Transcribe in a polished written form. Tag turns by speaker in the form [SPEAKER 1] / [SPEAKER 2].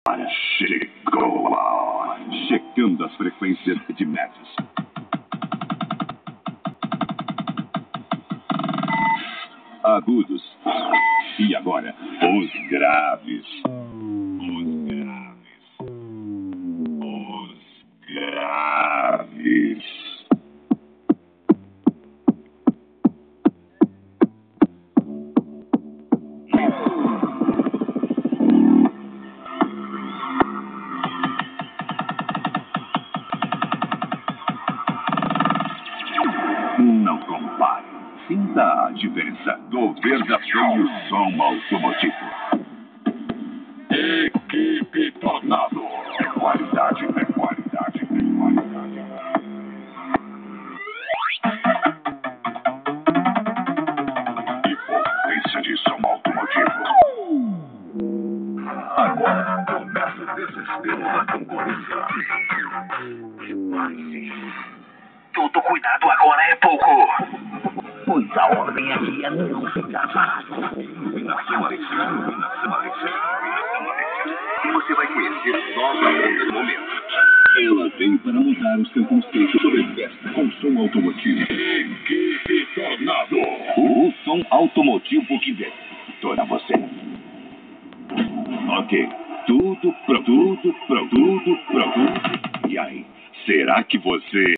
[SPEAKER 1] Chegou a hora. Checando as frequências de médios. Agudos. E agora, os graves. Os graves. Os graves. Não compare. Sinta a diferença do verdadeiro som automotivo. Equipe Tornado. É qualidade, é qualidade, é qualidade. E potência de som automotivo. Agora começa o desespero da concorrência.
[SPEAKER 2] Todo cuidado agora é pouco.
[SPEAKER 3] Pois a ordem aqui é não ficar parado.
[SPEAKER 1] Iluminação Alexandre, iluminação Alexandre, iluminação Alexandre. E você vai conhecer novamente momentos. Ela vem para mudar o seu conceito sobre festa com som automotivo. Equipe Tornado. O som automotivo que vem para você. Ok. Tudo pronto. E aí, será que você